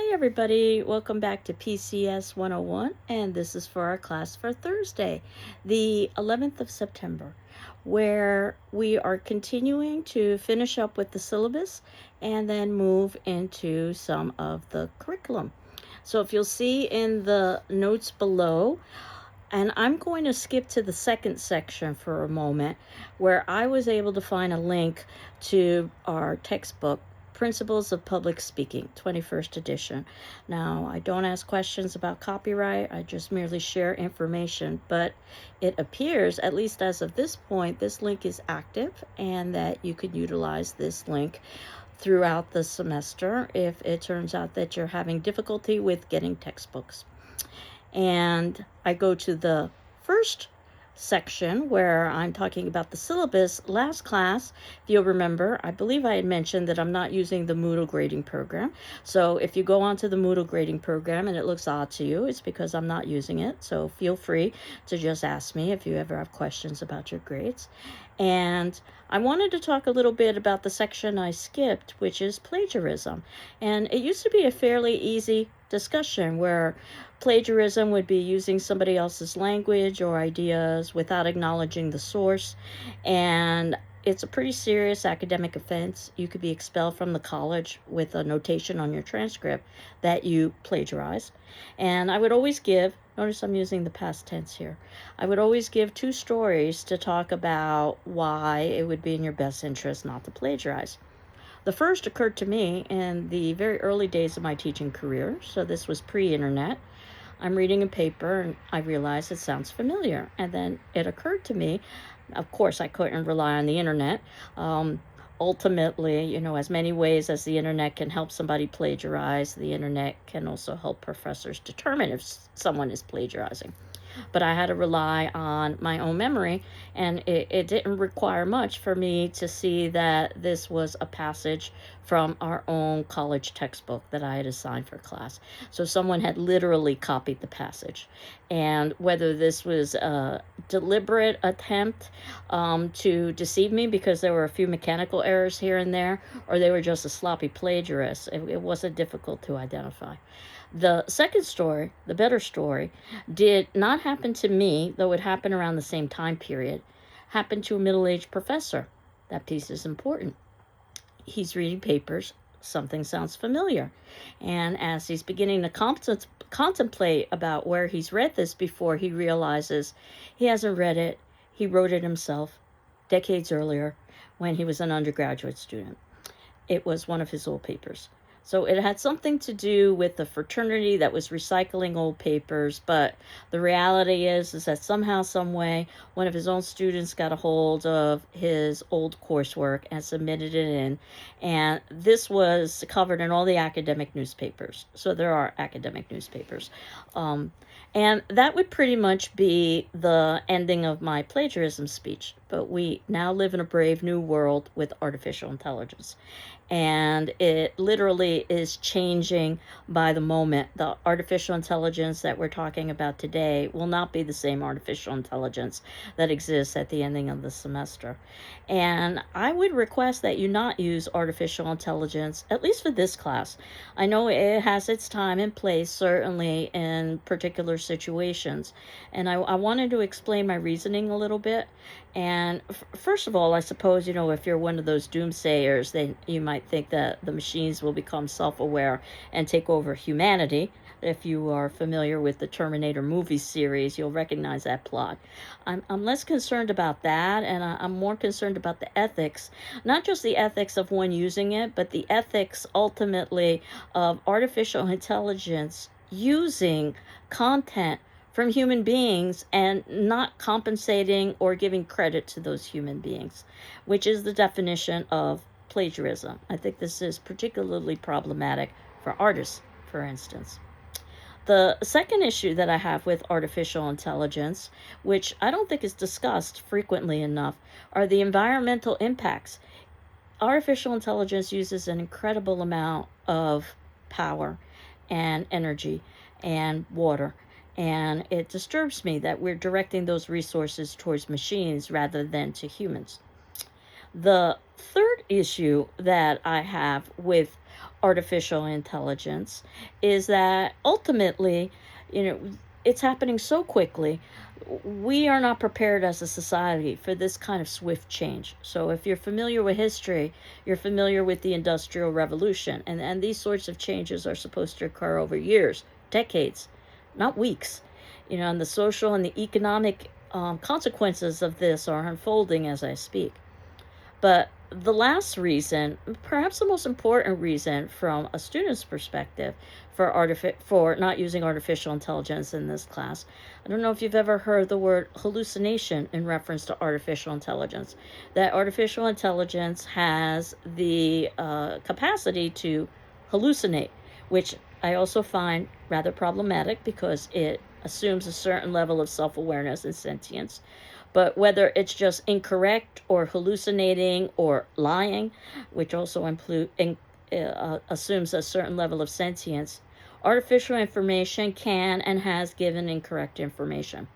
Hi, everybody. Welcome back to PCS 101, and this is for our class for Thursday, the 11th of September, where we are continuing to finish up with the syllabus and then move into some of the curriculum. So, if you'll see in the notes below, and I'm going to skip to the second section for a moment where I was able to find a link to our textbook, Principles of Public Speaking, 21st edition. Now, I don't ask questions about copyright, I just merely share information, but it appears, at least as of this point, this link is active and that you could utilize this link throughout the semester if it turns out that you're having difficulty with getting textbooks. And I go to the first section where I'm talking about the syllabus. Last class, if you'll remember, I believe I had mentioned that I'm not using the Moodle grading program. So if you go onto the Moodle grading program and it looks odd to you, it's because I'm not using it. So feel free to just ask me if you ever have questions about your grades. And I wanted to talk a little bit about the section I skipped, which is plagiarism. And it used to be a fairly easy discussion where plagiarism would be using somebody else's language or ideas without acknowledging the source, and it's a pretty serious academic offense. You could be expelled from the college with a notation on your transcript that you plagiarized. And I would always give, notice I'm using the past tense here, I would always give two stories to talk about why it would be in your best interest not to plagiarize. The first occurred to me in the very early days of my teaching career, so this was pre-internet. I'm reading a paper and I realize it sounds familiar. And then it occurred to me, of course, I couldn't rely on the internet. Ultimately, as many ways as the internet can help somebody plagiarize, the internet can also help professors determine if someone is plagiarizing. But I had to rely on my own memory, and it didn't require much for me to see that this was a passage from our own college textbook that I had assigned for class. So someone had literally copied the passage. And whether this was a deliberate attempt to deceive me because there were a few mechanical errors here and there, or they were just a sloppy plagiarist, it wasn't difficult to identify. The second story, the better story, did not happen to me, though it happened around the same time period. Happened to a middle-aged professor. That piece is important. He's reading papers. Something sounds familiar. And as he's beginning to contemplate about where he's read this before, he realizes he hasn't read it. He wrote it himself decades earlier when he was an undergraduate student. It was one of his old papers. So it had something to do with the fraternity that was recycling old papers, but the reality is that somehow, some way, one of his own students got a hold of his old coursework and submitted it in, and this was covered in all the academic newspapers. So there are academic newspapers. And that would pretty much be the ending of my plagiarism speech. But we now live in a brave new world with artificial intelligence. And it literally is changing by the moment. The artificial intelligence that we're talking about today will not be the same artificial intelligence that exists at the ending of the semester. And I would request that you not use artificial intelligence, at least for this class. I know it has its time and place, certainly in particular situations. And I wanted to explain my reasoning a little bit. And first of all, I suppose, if you're one of those doomsayers, then you might think that the machines will become self-aware and take over humanity. If you are familiar with the Terminator movie series, you'll recognize that plot. I'm less concerned about that, and I'm more concerned about the ethics, not just the ethics of one using it, but the ethics ultimately of artificial intelligence using content from human beings and not compensating or giving credit to those human beings, which is the definition of plagiarism. I think this is particularly problematic for artists, for instance. The second issue that I have with artificial intelligence, which I don't think is discussed frequently enough, are the environmental impacts. Artificial intelligence uses an incredible amount of power and energy and water. And it disturbs me that we're directing those resources towards machines rather than to humans. The third issue that I have with artificial intelligence is that ultimately, you know, it's happening so quickly. We are not prepared as a society for this kind of swift change. So, if you're familiar with history, you're familiar with the Industrial Revolution, and these sorts of changes are supposed to occur over years, decades, not weeks. And the social and the economic consequences of this are unfolding as I speak. But the last reason, perhaps the most important reason from a student's perspective for not using artificial intelligence in this class, I don't know if you've ever heard the word hallucination in reference to artificial intelligence. That artificial intelligence has the capacity to hallucinate, which I also find rather problematic because it assumes a certain level of self-awareness and sentience. But whether it's just incorrect or hallucinating or lying, which also assumes a certain level of sentience, artificial information can and has given incorrect information.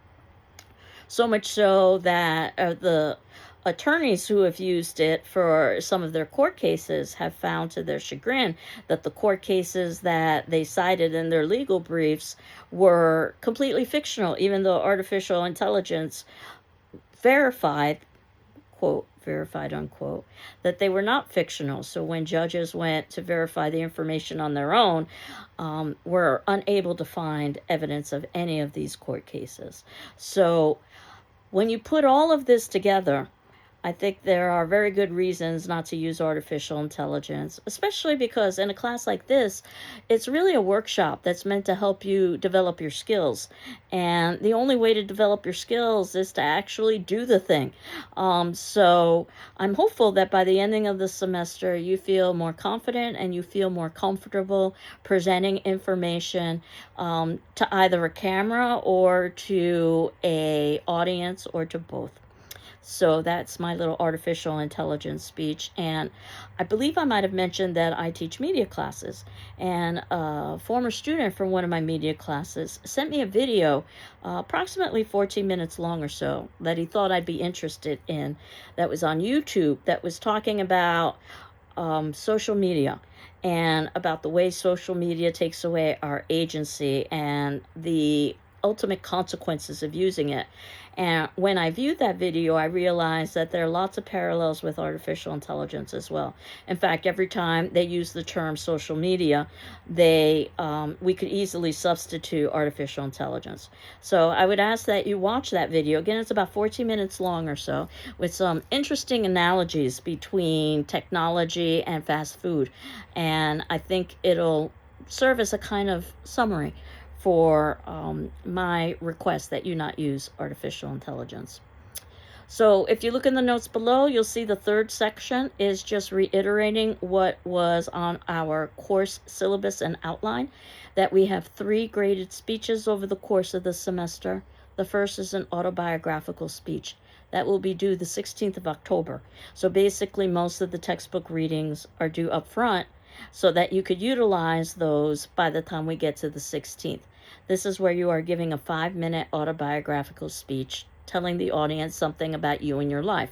So much so that the attorneys who have used it for some of their court cases have found to their chagrin that the court cases that they cited in their legal briefs were completely fictional, even though artificial intelligence verified, quote, verified, unquote, that they were not fictional. So when judges went to verify the information on their own, were unable to find evidence of any of these court cases. So when you put all of this together, I think there are very good reasons not to use artificial intelligence, especially because in a class like this, it's really a workshop that's meant to help you develop your skills. And the only way to develop your skills is to actually do the thing. So I'm hopeful that by the ending of the semester, you feel more confident and you feel more comfortable presenting information to either a camera or to an audience or to both. So that's my little artificial intelligence speech. And I believe I might have mentioned that I teach media classes. And a former student from one of my media classes sent me a video, approximately 14 minutes long or so, that he thought I'd be interested in, that was on YouTube, that was talking about social media and about the way social media takes away our agency and the ultimate consequences of using it. And when I viewed that video, I realized that there are lots of parallels with artificial intelligence as well. In fact, every time they use the term social media, we could easily substitute artificial intelligence. So I would ask that you watch that video. Again, it's about 14 minutes long or so, with some interesting analogies between technology and fast food. And I think it'll serve as a kind of summary for my request that you not use artificial intelligence. So if you look in the notes below, you'll see the third section is just reiterating what was on our course syllabus and outline, that we have 3 graded speeches over the course of the semester. The first is an autobiographical speech. That will be due the 16th of October. So basically most of the textbook readings are due up front so that you could utilize those by the time we get to the 16th. This is where you are giving a 5-minute autobiographical speech telling the audience something about you and your life.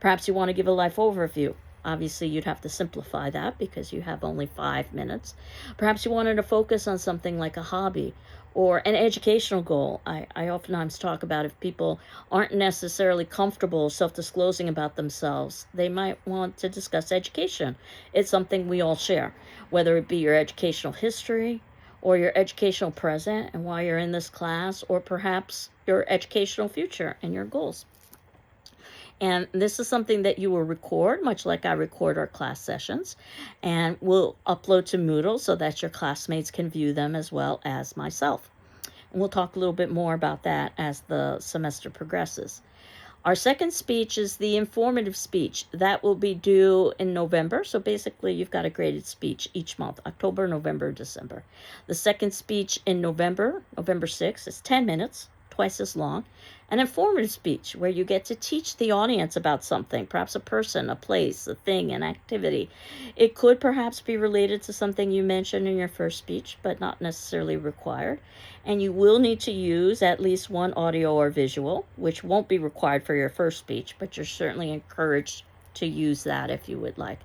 Perhaps you want to give a life overview. Obviously, you'd have to simplify that because you have only 5 minutes. Perhaps you wanted to focus on something like a hobby or an educational goal. I oftentimes talk about if people aren't necessarily comfortable self-disclosing about themselves, they might want to discuss education. It's something we all share, whether it be your educational history, or your educational present and why you're in this class, or perhaps your educational future and your goals. And this is something that you will record, much like I record our class sessions, and we'll upload to Moodle so that your classmates can view them as well as myself. And we'll talk a little bit more about that as the semester progresses. Our second speech is the informative speech. That will be due in November. So basically, you've got a graded speech each month, October, November, December. The second speech in November, November 6th, is 10 minutes, twice as long. An informative speech where you get to teach the audience about something, perhaps a person, a place, a thing, an activity. It could perhaps be related to something you mentioned in your first speech, but not necessarily required. And you will need to use at least one audio or visual, which won't be required for your first speech, but you're certainly encouraged to use that if you would like.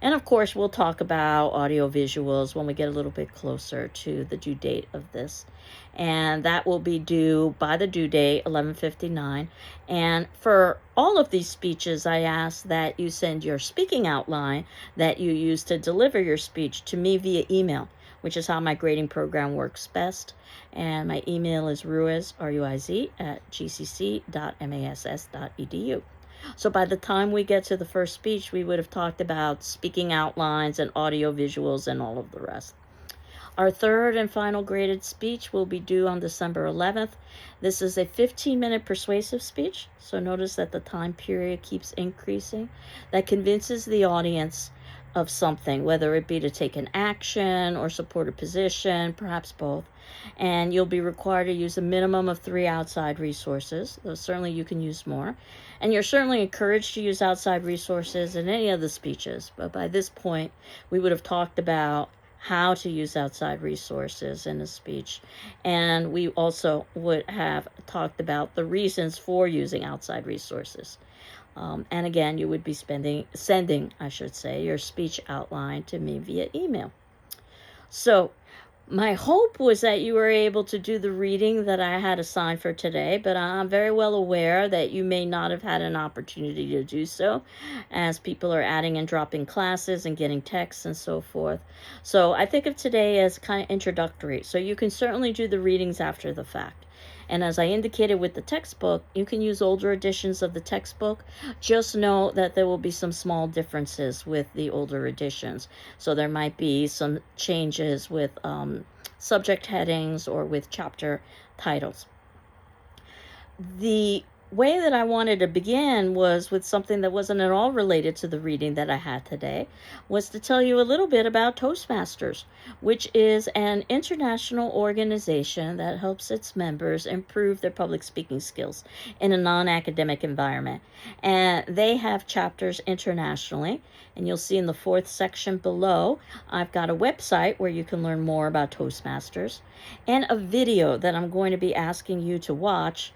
And of course, we'll talk about audio visuals when we get a little bit closer to the due date of this. And that will be due by the due date, 11:59. And for all of these speeches, I ask that you send your speaking outline that you use to deliver your speech to me via email, which is how my grading program works best. And my email is ruiz, R-U-I-Z, at gcc.mass.edu. So by the time we get to the first speech, we would have talked about speaking outlines and audio visuals and all of the rest. Our third and final graded speech will be due on December 11th. This is a 15-minute persuasive speech, so notice that the time period keeps increasing. That convinces the audience of something, whether it be to take an action or support a position, perhaps both. And you'll be required to use a minimum of 3 outside resources, though certainly you can use more. And you're certainly encouraged to use outside resources in any of the speeches, but by this point, we would have talked about how to use outside resources in a speech. And we also would have talked about the reasons for using outside resources. And again, you would be sending, your speech outline to me via email. So my hope was that you were able to do the reading that I had assigned for today, but I'm very well aware that you may not have had an opportunity to do so, as people are adding and dropping classes and getting texts and so forth. So I think of today as kind of introductory, so you can certainly do the readings after the fact. And as I indicated with the textbook, you can use older editions of the textbook. Just know that there will be some small differences with the older editions. So there might be some changes with subject headings or with chapter titles. The way that I wanted to begin was with something that wasn't at all related to the reading that I had today, was to tell you a little bit about Toastmasters, which is an international organization that helps its members improve their public speaking skills in a non-academic environment. And they have chapters internationally, and you'll see in the 4th section below, I've got a website where you can learn more about Toastmasters, and a video that I'm going to be asking you to watch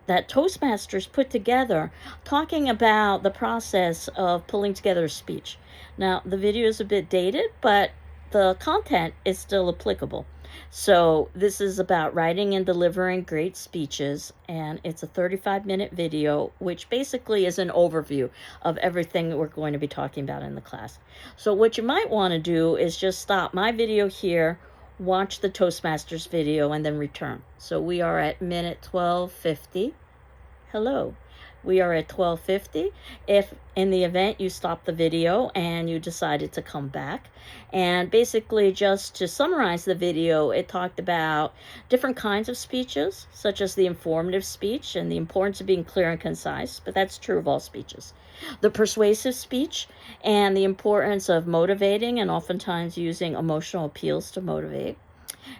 that Toastmasters put together, talking about the process of pulling together a speech. Now, the video is a bit dated, but the content is still applicable. So this is about writing and delivering great speeches, and it's a 35-minute video, which basically is an overview of everything we're going to be talking about in the class. So what you might want to do is just stop my video here, watch the Toastmasters video, and then return. So we are at minute 12:50. Hello. We are at 12:50. If in the event you stop the video and you decided to come back, and basically just to summarize the video, it talked about different kinds of speeches, such as the informative speech and the importance of being clear and concise, but that's true of all speeches. The persuasive speech and the importance of motivating and oftentimes using emotional appeals to motivate.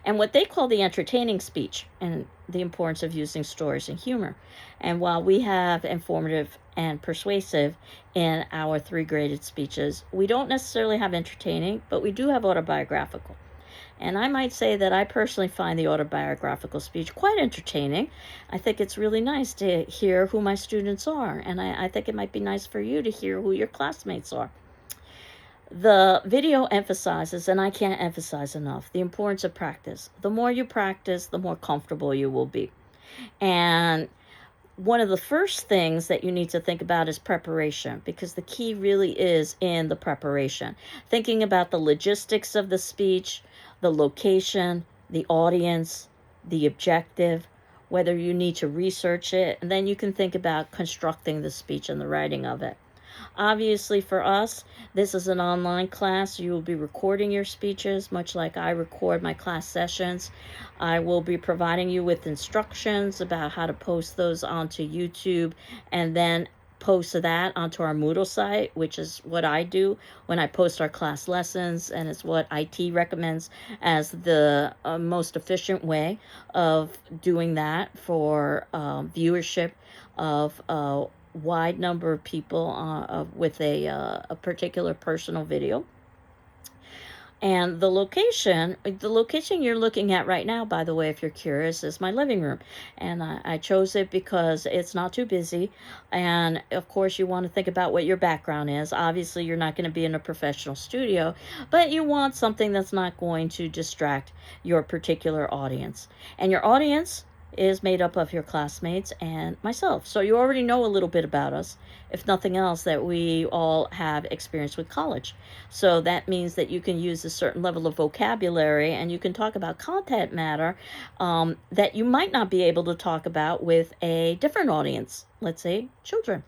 And what they call the entertaining speech and the importance of using stories and humor. And while we have informative and persuasive in our 3 graded speeches, we don't necessarily have entertaining, but we do have autobiographical. And I might say that I personally find the autobiographical speech quite entertaining. I think it's really nice to hear who my students are, and I think it might be nice for you to hear who your classmates are. The video emphasizes, and I can't emphasize enough, the importance of practice. The more you practice, the more comfortable you will be. And one of the first things that you need to think about is preparation, because the key really is in the preparation. Thinking about the logistics of the speech, the location, the audience, the objective, whether you need to research it, and then you can think about constructing the speech and the writing of it. Obviously, for us, this is an online class. You will be recording your speeches, much like I record my class sessions. I will be providing you with instructions about how to post those onto YouTube and then post that onto our Moodle site, which is what I do when I post our class lessons, and it's what IT recommends as the most efficient way of doing that for viewership of wide number of people with a particular personal video. And the location you're looking at right now, by the way, if you're curious, is my living room. And I chose it because it's not too busy. And of course, you want to think about what your background is. Obviously, you're not going to be in a professional studio, but you want something that's not going to distract your particular audience. And your audience is made up of your classmates and myself. So you already know a little bit about us, if nothing else, that we all have experience with college. So that means that you can use a certain level of vocabulary and you can talk about content matter that you might not be able to talk about with a different audience, let's say children.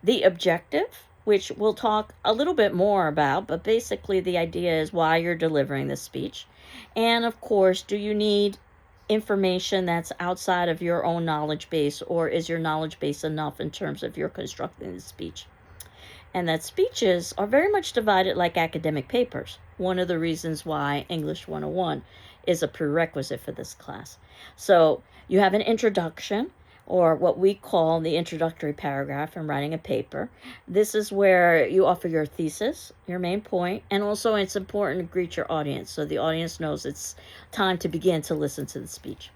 The objective, which we'll talk a little bit more about, but basically the idea is why you're delivering this speech. And of course, do you need information that's outside of your own knowledge base, or is your knowledge base enough in terms of your constructing the speech? And that speeches are very much divided like academic papers. One of the reasons why English 101 is a prerequisite for this class. So you have an introduction, or what we call the introductory paragraph in writing a paper. This is where you offer your thesis, your main point, and also it's important to greet your audience so the audience knows it's time to begin to listen to the speech.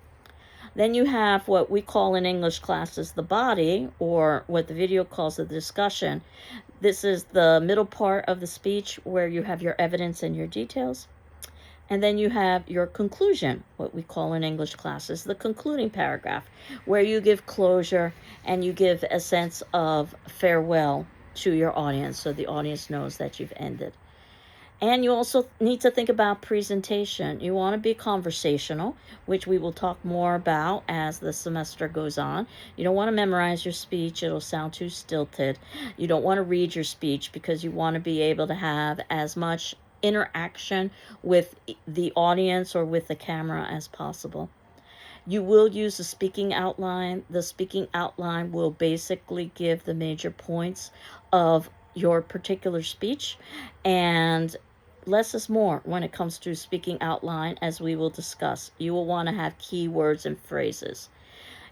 Then you have what we call in English classes the body, or what the video calls the discussion. This is the middle part of the speech where you have your evidence and your details. And then you have your conclusion, what we call in English classes the concluding paragraph, where you give closure and you give a sense of farewell to your audience so the audience knows that you've ended. And you also need to think about presentation. You want to be conversational, which we will talk more about as the semester goes on. You don't want to memorize your speech. It'll sound too stilted. You don't want to read your speech because you want to be able to have as much interaction with the audience or with the camera as possible. You will use a speaking outline. The speaking outline will basically give the major points of your particular speech, and less is more when it comes to speaking outline, as we will discuss. You will want to have keywords and phrases.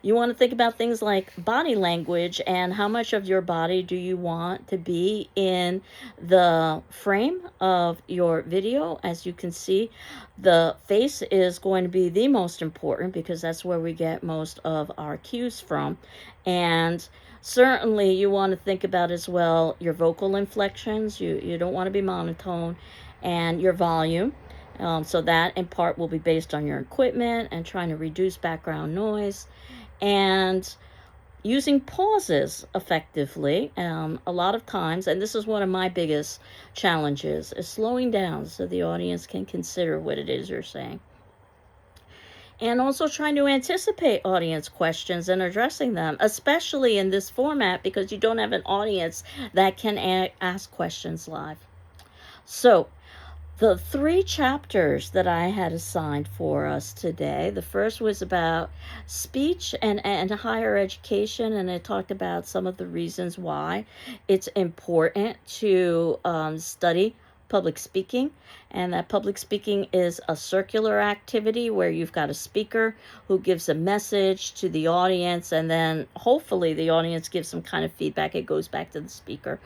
You want to think about things like body language and how much of your body do you want to be in the frame of your video. As you can see, the face is going to be the most important because that's where we get most of our cues from. And certainly you want to think about as well your vocal inflections. You don't want to be monotone, and your volume. So that in part will be based on your equipment and trying to reduce background noise. And using pauses effectively, a lot of times, and this is one of my biggest challenges, is slowing down so the audience can consider what it is you're saying. And also trying to anticipate audience questions and addressing them, especially in this format because you don't have an audience that can ask questions live. So, the 3 chapters that I had assigned for us today, the first was about speech and higher education, and it talked about some of the reasons why it's important to study public speaking, and that public speaking is a circular activity where you've got a speaker who gives a message to the audience, and then hopefully the audience gives some kind of feedback. It goes back to the speaker.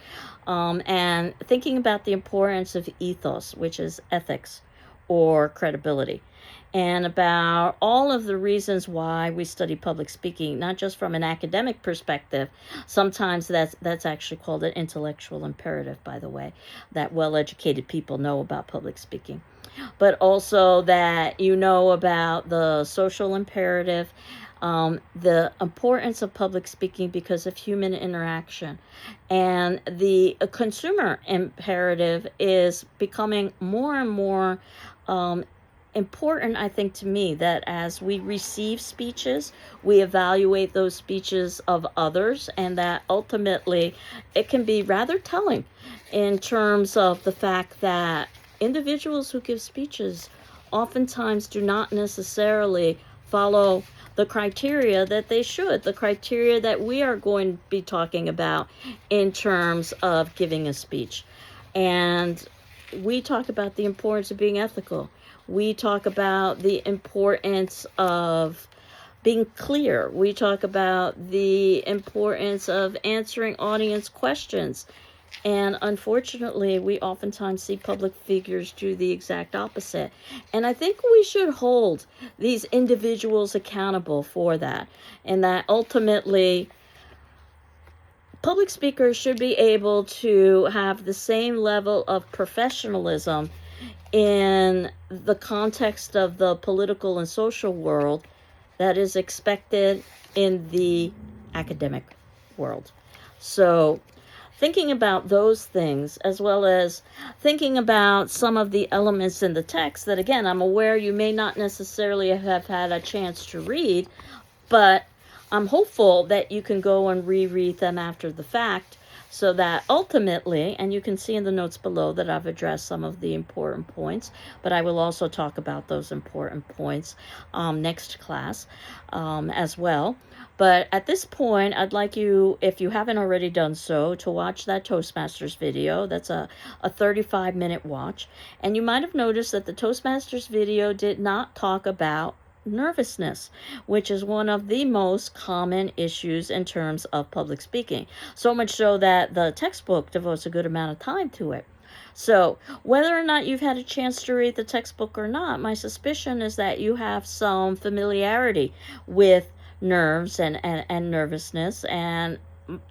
And thinking about the importance of ethos, which is ethics or credibility, and about all of the reasons why we study public speaking, not just from an academic perspective. Sometimes that's actually called an intellectual imperative, by the way, that well-educated people know about public speaking. But also that you know about the social imperative, the importance of public speaking because of human interaction. And the consumer imperative is becoming more and more important, I think, to me, that as we receive speeches, we evaluate those speeches of others, and that ultimately it can be rather telling in terms of the fact that individuals who give speeches oftentimes do not necessarily follow the criteria that they should, the criteria that we are going to be talking about in terms of giving a speech. And we talk about the importance of being ethical. We talk about the importance of being clear. We talk about the importance of answering audience questions And unfortunately, we oftentimes see public figures do the exact opposite. And I think we should hold these individuals accountable for that. And that ultimately, public speakers should be able to have the same level of professionalism in the context of the political and social world that is expected in the academic world. So, thinking about those things, as well as thinking about some of the elements in the text that, again, I'm aware you may not necessarily have had a chance to read, but I'm hopeful that you can go and reread them after the fact, so that ultimately, and you can see in the notes below that I've addressed some of the important points, but I will also talk about those important points next class as well. But at this point, I'd like you, if you haven't already done so, to watch that Toastmasters video. That's a 35-minute watch. And you might have noticed that the Toastmasters video did not talk about nervousness, which is one of the most common issues in terms of public speaking. So much so that the textbook devotes a good amount of time to it. So, whether or not you've had a chance to read the textbook or not, my suspicion is that you have some familiarity with nerves and nervousness, and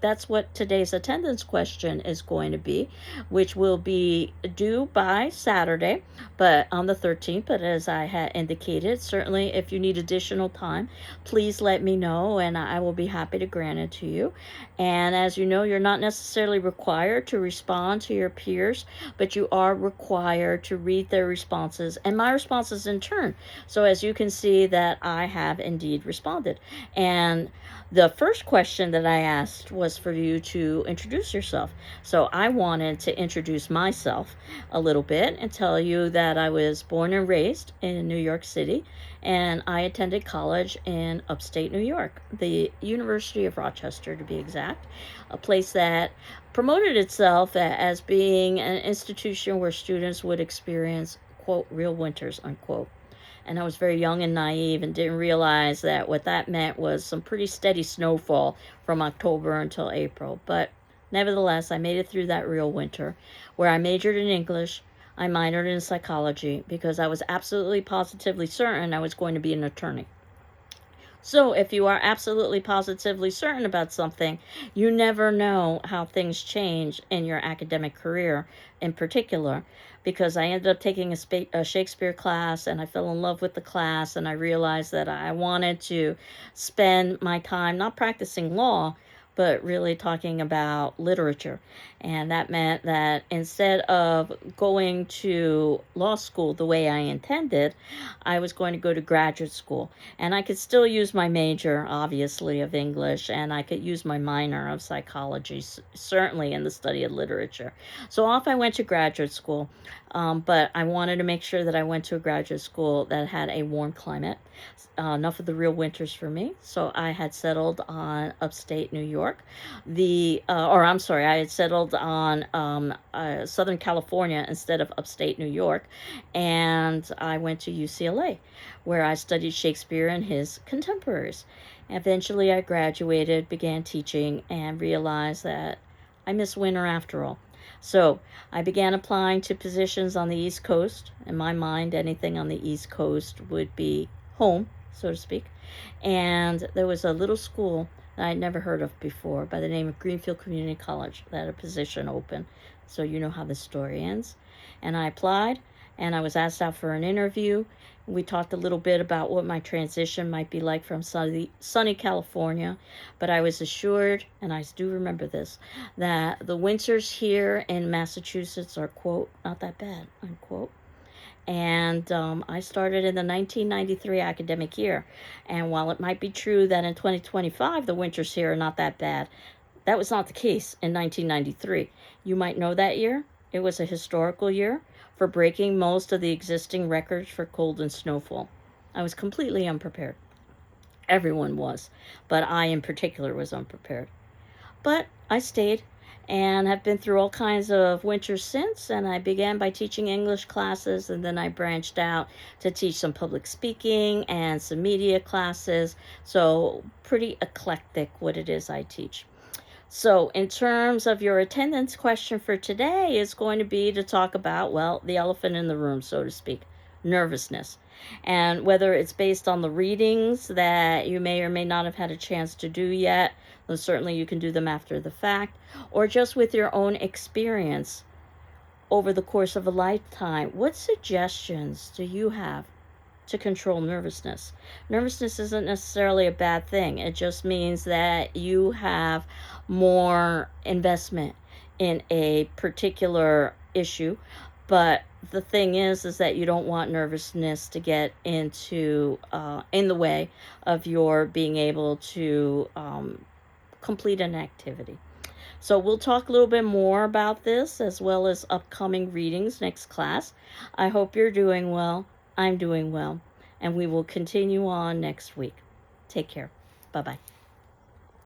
that's what today's attendance question is going to be, which will be due by Saturday, but on the 13th. But as I had indicated, certainly if you need additional time, please let me know and I will be happy to grant it to you. And as you know, you're not necessarily required to respond to your peers, but you are required to read their responses and my responses in turn. So as you can see that I have indeed responded. And the first question that I asked was for you to introduce yourself. So I wanted to introduce myself a little bit and tell you that I was born and raised in New York City, and I attended college in upstate New York, the University of Rochester to be exact, a place that promoted itself as being an institution where students would experience, quote, real winters, unquote. And I was very young and naive and didn't realize that what that meant was some pretty steady snowfall from October until April. But nevertheless, I made it through that real winter, where I majored in English. I minored in psychology because I was absolutely positively certain I was going to be an attorney. So if you are absolutely positively certain about something, you never know how things change in your academic career in particular, because I ended up taking a Shakespeare class and I fell in love with the class, and I realized that I wanted to spend my time not practicing law, but really talking about literature. And that meant that instead of going to law school the way I intended, I was going to go to graduate school. And I could still use my major, obviously, of English, and I could use my minor of psychology, certainly in the study of literature. So off I went to graduate school, but I wanted to make sure that I went to a graduate school that had a warm climate, enough of the real winters for me. So I had settled on upstate New York. I had settled on Southern California instead of upstate New York, and I went to UCLA, where I studied Shakespeare and his contemporaries. Eventually, I graduated, began teaching, and realized that I miss winter after all. So I began applying to positions on the East Coast. In my mind, anything on the East Coast would be home, so to speak. And there was a little school that I'd never heard of before by the name of Greenfield Community College that had a position open. So you know how the story ends. And I applied, and I was asked out for an interview. We talked a little bit about what my transition might be like from sunny California, but I was assured, and I do remember this, that the winters here in Massachusetts are, quote, not that bad, unquote. And I started in the 1993 academic year. And while it might be true that in 2025 the winters here are not that bad, that was not the case in 1993. You might know that year. It was a historical year for breaking most of the existing records for cold and snowfall. I was completely unprepared. Everyone was, but I in particular was unprepared. But I stayed and have been through all kinds of winters since, and I began by teaching English classes, and then I branched out to teach some public speaking and some media classes. So pretty eclectic what it is I teach. So, in terms of your attendance question for today, is going to be to talk about, well, the elephant in the room, so to speak, nervousness. And whether it's based on the readings that you may or may not have had a chance to do yet, then certainly you can do them after the fact, or just with your own experience over the course of a lifetime. What suggestions do you have to control nervousness? Nervousness isn't necessarily a bad thing. It just means that you have more investment in a particular issue. But the thing is that you don't want nervousness to get into in the way of your being able to complete an activity. So we'll talk a little bit more about this as well as upcoming readings next class. I hope you're doing well. I'm doing well. And we will continue on next week. Take care. Bye-bye.